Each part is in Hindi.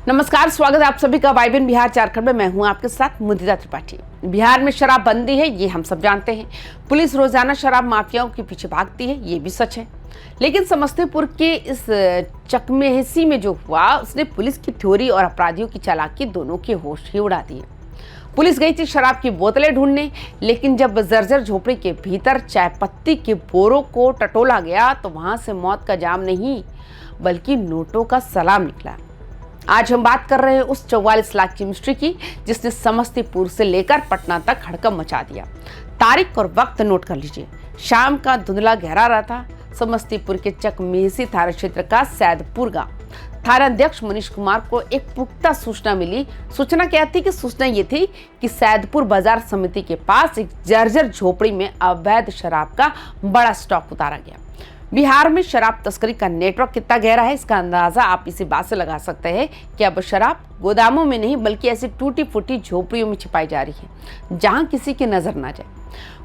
नमस्कार, स्वागत है आप सभी का वाइब्रेंट बिहार झारखंड में। मैं हूं आपके साथ मुदिता त्रिपाठी। बिहार में शराबबंदी है, ये हम सब जानते हैं। पुलिस रोजाना शराब माफियाओं के पीछे भागती है, ये भी सच है। लेकिन समस्तीपुर के इस चकमेहसी में जो हुआ, उसने पुलिस की थ्योरी और अपराधियों की चालाकी दोनों के होश ही उड़ा दिए। पुलिस गई थी शराब की बोतलें ढूंढने, लेकिन जब जर्जर झोपड़ी के भीतर चाय पत्ती के बोरों को टटोला गया तो वहां से मौत का जाम नहीं बल्कि नोटों का सलाम निकला। आज हम बात कर रहे हैं उस 44 लाख की मिस्ट्री की, जिसने समस्तीपुर से लेकर पटना तक हड़कंप मचा दिया। तारीख और वक्त नोट कर लीजिए। शाम का धुंधला गहरा रहा था। समस्तीपुर के चकमेहसी थाना क्षेत्र का सैदपुर गांव थानाध्यक्ष मनीष कुमार को एक पुख्ता सूचना मिली। सूचना क्या थी कि सूचना ये थी कि सैदपुर बाजार समिति के पास एक जर्जर झोपड़ी में अवैध शराब का बड़ा स्टॉक उतारा गया। बिहार में शराब तस्करी का नेटवर्क कितना गहरा है, इसका अंदाजा आप इसी बात से लगा सकते हैं कि अब शराब गोदामों में नहीं बल्कि ऐसी टूटी फूटी झोपड़ियों में छिपाई जा रही है जहां किसी की नजर ना जाए।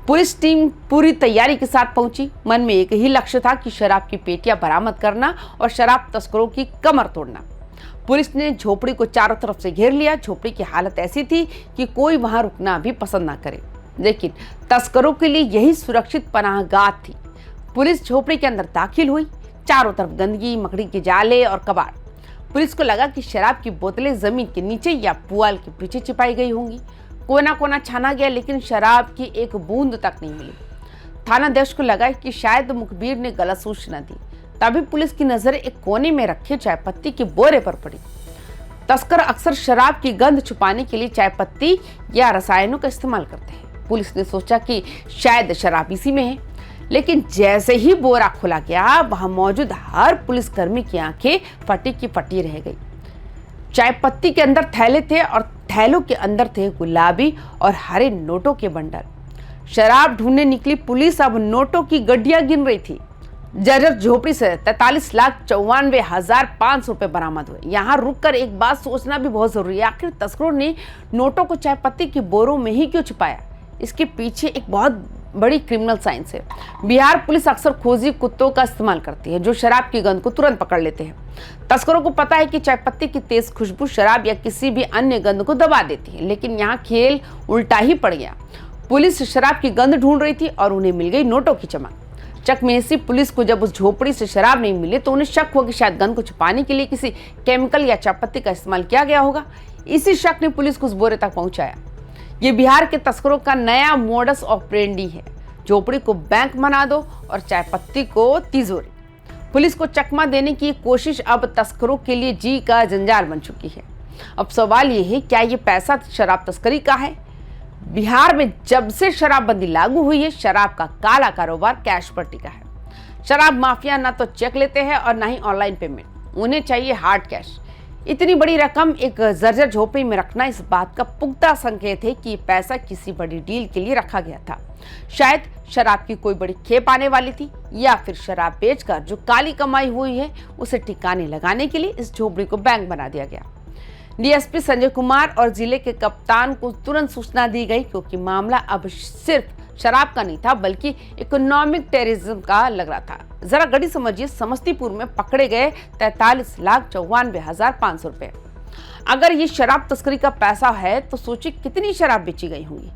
पुलिस टीम पूरी तैयारी के साथ पहुंची। मन में एक ही लक्ष्य था कि शराब की पेटियां बरामद करना और शराब तस्करों की कमर तोड़ना। पुलिस ने झोपड़ी को चारों तरफ से घेर लिया। झोपड़ी की हालत ऐसी थी कि कोई वहां रुकना भी पसंद ना करे, लेकिन तस्करों के लिए यही सुरक्षित पनाहगाह थी। पुलिस झोपड़ी के अंदर दाखिल हुई। चारों तरफ गंदगी, मकड़ी के जाले और कबाड़। पुलिस को लगा कि शराब की बोतलें जमीन के नीचे या पुआल के पीछे छिपाई गई होंगी। कोना कोना छाना गया, लेकिन शराब की एक बूंद तक नहीं मिली। थानाध्यक्ष को लगा कि शायद मुखबिर ने गलत सूचना दी। तभी पुलिस की नजर एक कोने में रखे चाय पत्ती के बोरे पर पड़ी। तस्कर अक्सर शराब की गंध छुपाने के लिए चाय पत्ती या रसायनों का इस्तेमाल करते हैं। पुलिस ने सोचा कि शायद शराब इसी में है, लेकिन जैसे ही बोरा खोला गया, वहां मौजूद हर पुलिसकर्मी की आंखें फटी की फटी रह गई। चाय पत्ती के अंदर थैले थे और थैलों के अंदर थे गुलाबी और हरे नोटों के बंडल। शराब ढूंढने निकली पुलिस अब नोटों की गड्डियां गिन रही थी। जर्जर झोपड़ी से 43,94,500 रुपए बरामद हुए। यहाँ रुककर एक बात सोचना भी बहुत जरूरी है, आखिर तस्करों ने नोटों को चाय पत्ती के बोरों में ही क्यों छुपाया? इसके पीछे एक बहुत बड़ी क्रिमिनल साइंस है। बिहार पुलिस अक्सर खोजी कुत्तों का इस्तेमाल करती है, जो शराब की गंध को तुरंत पकड़ लेते हैं। तस्करों को पता है कि चाय पत्ती की तेज खुशबू शराब या किसी भी अन्य गंध को दबा देती है, लेकिन यहाँ खेल उल्टा ही पड़ गया। पुलिस शराब की गंध ढूंढ रही थी और उन्हें मिल गई नोटों की चमक। चकमेहसी पुलिस को जब उस झोपड़ी से शराब नहीं मिली तो उन्हें शक हुआ कि शायद गंध को छुपाने के लिए किसी केमिकल या चाय पत्ती का इस्तेमाल किया गया होगा। इसी शक ने पुलिस को उस बोरे तक पहुंचाया। ये बिहार के तस्करों का नया मोडस ऑपरेंडी है। झोपड़ी को बैंक बना दो और चाय पत्ती को तिजोरी। पुलिस को चकमा देने की कोशिश अब तस्करों के लिए जी का जंजाल बन चुकी है। अब सवाल ये है, क्या ये पैसा शराब तस्करी का है? बिहार में जब से शराबबंदी लागू हुई है, शराब का काला कारोबार कैश पर टिका है। शराब माफिया ना तो चेक लेते हैं और ना ही ऑनलाइन पेमेंट, उन्हें चाहिए हार्ड कैश। इतनी बड़ी रकम एक जर्जर झोपड़ी में रखना इस बात का पुख्ता संकेत है कि पैसा किसी बड़ी डील के लिए रखा गया था। शायद शराब की कोई बड़ी खेप आने वाली थी, या फिर शराब बेचकर जो काली कमाई हुई है उसे ठिकाने लगाने के लिए इस झोपड़ी को बैंक बना दिया गया। डीएसपी संजय कुमार और जिले के कप्तान को तुरंत सूचना दी गई, क्योंकि मामला अब सिर्फ शराब का नहीं था बल्कि इकोनॉमिक टेररिज्म का लग रहा था। जरा गड़ी समझिए, समस्तीपुर में पकड़े गए 43,94,500 रुपए। अगर ये शराब तस्करी का पैसा है तो सोचिए कितनी शराब बेची गई होंगी।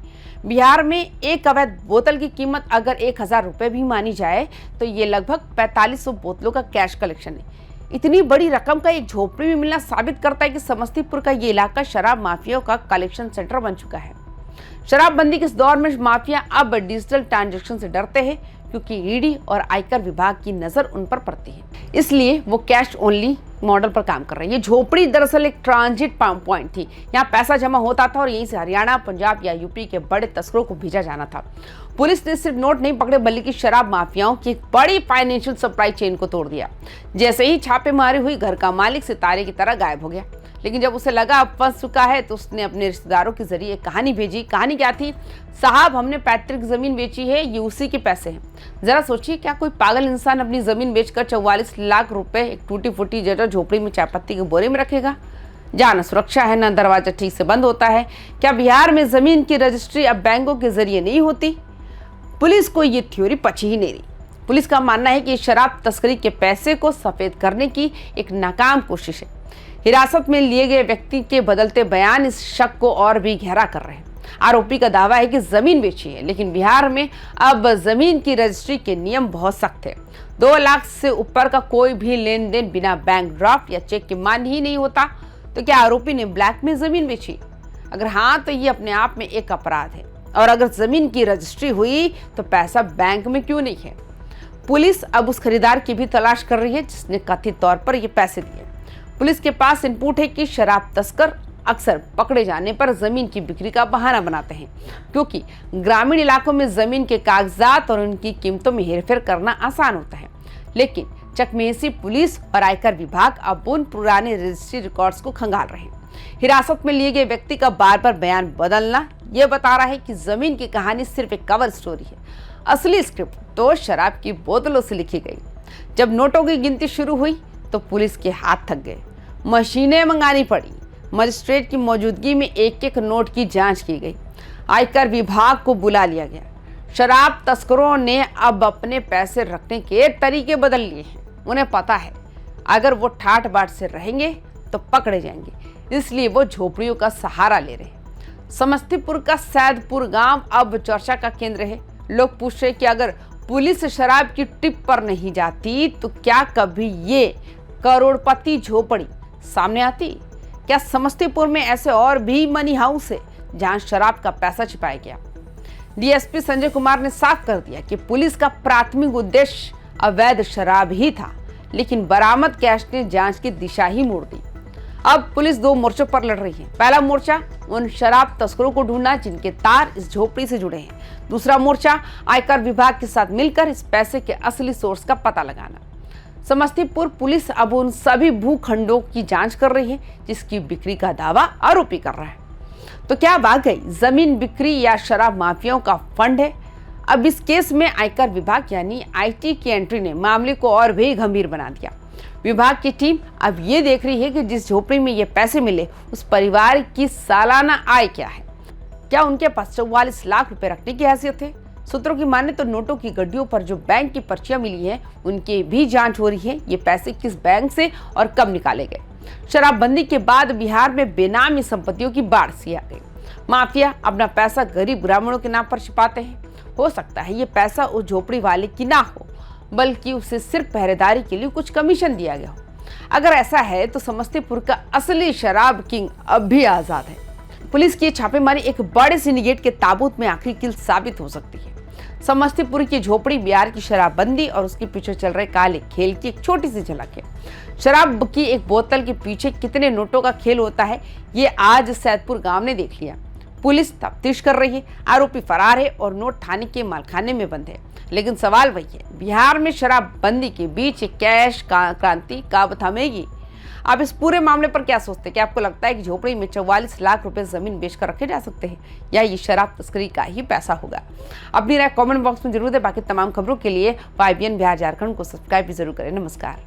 बिहार में एक अवैध बोतल की कीमत अगर 1,000 रुपए भी मानी जाए तो ये लगभग 4500 बोतलों का कैश कलेक्शन है। इतनी बड़ी रकम का एक झोपड़ी में मिलना साबित करता है कि समस्तीपुर का ये इलाका शराब माफियाओं का कलेक्शन सेंटर बन चुका है। शराबबंदी के इस दौर में माफिया अब डिजिटल ट्रांजैक्शन से डरते हैं, क्योंकि ईडी और आयकर विभाग की नजर उन पर पड़ती है, इसलिए वो कैश ओनली मॉडल पर काम कर रही है। ये झोपड़ी दरअसल एक ट्रांजिट पॉइंट थी। यहाँ पैसा जमा होता था और यहीं से हरियाणा, पंजाब या यूपी के बड़े तस्करों को भेजा जाना था। पुलिस ने सिर्फ नोट नहीं पकड़े बल्कि शराब माफियाओं की एक बड़ी फाइनेंशियल सप्लाई चेन को तोड़ दिया। जैसे ही छापेमारी हुई, घर का मालिक सितारे की तरह गायब हो गया। लेकिन जब उसे लगा अब फंस चुका है तो उसने अपने रिश्तेदारों के जरिए एक कहानी भेजी। कहानी क्या थी? साहब, हमने पैतृक जमीन बेची है, ये उसी के पैसे हैं। जरा सोचिए, क्या कोई पागल इंसान अपनी जमीन बेचकर 44 लाख रुपए एक टूटी फूटी जर्जर झोपड़ी में चाय पत्ती के बोरे में रखेगा? जहाँ न सुरक्षा है, न दरवाजा ठीक से बंद होता है। क्या बिहार में जमीन की रजिस्ट्री अब बैंकों के जरिए नहीं होती? पुलिस को ये थ्योरी पची ही नहीं रही। पुलिस का मानना है कि शराब तस्करी के पैसे को सफेद करने की एक नाकाम कोशिश है। हिरासत में लिए गए व्यक्ति के बदलते बयान इस शक को और भी गहरा कर रहे हैं। आरोपी का दावा है कि जमीन बेची है, लेकिन बिहार में अब जमीन की रजिस्ट्री के नियम बहुत सख्त है। 2 लाख से ऊपर का कोई भी लेन देन बिना बैंक ड्राफ्ट या चेक के मान्य ही नहीं होता। तो क्या आरोपी ने ब्लैक में जमीन बेची? अगर हाँ, तो ये अपने आप में एक अपराध है। और अगर जमीन की रजिस्ट्री हुई तो पैसा बैंक में क्यों नहीं है? पुलिस अब उस खरीदार की भी तलाश कर रही है जिसने कथित तौर पर ये पैसे दिए। पुलिस के पास इनपुट है कि शराब तस्कर अक्सर पकड़े जाने पर जमीन की बिक्री का बहाना बनाते हैं, क्योंकि ग्रामीण इलाकों में जमीन के कागजात और उनकी कीमतों में हेरफेर करना आसान होता है। लेकिन चकमेसी पुलिस और आयकर विभाग अब उन पुराने रजिस्ट्री रिकॉर्ड्स को खंगाल रहे हैं। हिरासत में लिए गए व्यक्ति का बार बार बयान बदलना यह बता रहा है कि जमीन की कहानी सिर्फ एक कवर स्टोरी है। असली स्क्रिप्ट तो शराब की बोतलों से लिखी गई। जब नोटों की गिनती शुरू हुई तो पुलिस के हाथ थक गए, मशीनें मंगानी पड़ी। मजिस्ट्रेट की मौजूदगी में एक एक नोट की जांच की गई। आयकर विभाग को बुला लिया गया। शराब तस्करों ने अब अपने पैसे रखने के तरीके बदल लिए हैं। उन्हें पता है अगर वो ठाट बाट से रहेंगे तो पकड़े जाएंगे, इसलिए वो झोपड़ियों का सहारा ले रहे हैं। समस्तीपुर का सैदपुर गांव अब चर्चा का केंद्र है। लोग पूछ रहे कि अगर पुलिस शराब की टिप पर नहीं जाती तो क्या कभी ये करोड़पति झोपड़ी सामने आती? क्या समस्तीपुर में ऐसे और भी मनी हाउस है जहां शराब का पैसा छिपाया गया? डीएसपी संजय कुमार ने साफ कर दिया कि पुलिस का प्राथमिक उद्देश्य अवैध शराब ही था, लेकिन बरामद कैश ने जांच की दिशा ही मोड़ दी। अब पुलिस 2 मोर्चों पर लड़ रही है। पहला मोर्चा उन शराब तस्करों को ढूंढना जिनके तार इस झोपड़ी से जुड़े हैं। दूसरा मोर्चा आयकर विभाग के साथ मिलकर इस पैसे के असली सोर्स का पता लगाना। समस्तीपुर पुलिस अब उन सभी भूखंडों की जांच कर रही है जिसकी बिक्री का दावा आरोपी कर रहा है। तो क्या वाकई जमीन बिक्री या शराब माफियाओं का फंड है? अब इस केस में आयकर विभाग यानी आईटी की एंट्री ने मामले को और भी गंभीर बना दिया। विभाग की टीम अब ये देख रही है कि जिस झोपड़ी में ये पैसे मिले उस परिवार की सालाना आय क्या है। क्या उनके पास 44 लाख रुपए रखने की हैसियत है? सूत्रों की माने तो नोटों की गड्डियों पर जो बैंक की पर्चियां मिली हैं उनकी भी जांच हो रही है। ये पैसे किस बैंक से और कब निकाले गए? शराबबंदी के बाद बिहार में बेनामी संपत्तियों की बाढ़ सी आ गई। माफिया अपना पैसा गरीब ग्रामीणों के नाम पर छिपाते हैं। हो सकता है ये पैसा उस झोपड़ी वाले की ना हो, बल्कि उसे सिर्फ पहरेदारी के लिए कुछ कमीशन दिया गया हो। अगर ऐसा है तो समस्तीपुर का असली शराब किंग अब भी आजाद है। पुलिस की छापेमारी एक बड़े सिंडिकेट के ताबूत में आखिरी कील साबित हो सकती है। समस्तीपुर की झोपड़ी बिहार की शराबबंदी और उसके पीछे चल रहे काले खेल की एक छोटी सी झलक है। शराब की एक बोतल के पीछे कितने नोटों का खेल होता है ये आज सैदपुर गांव ने देख लिया। पुलिस तफ्तीश कर रही है, आरोपी फरार है और नोट थाने के मालखाने में बंद है। लेकिन सवाल वही है, बिहार में शराबबंदी के बीच कैश क्रांति कब थमेगी? आप इस पूरे मामले पर क्या सोचते हैं? क्या आपको लगता है कि झोपड़ी में 44 लाख रुपए जमीन बेचकर रखे जा सकते हैं या ये शराब तस्करी का ही पैसा होगा? अपनी राय कमेंट बॉक्स में जरूर दें। बाकी तमाम खबरों के लिए YBN बिहार झारखंड को सब्सक्राइब भी जरूर करें। नमस्कार।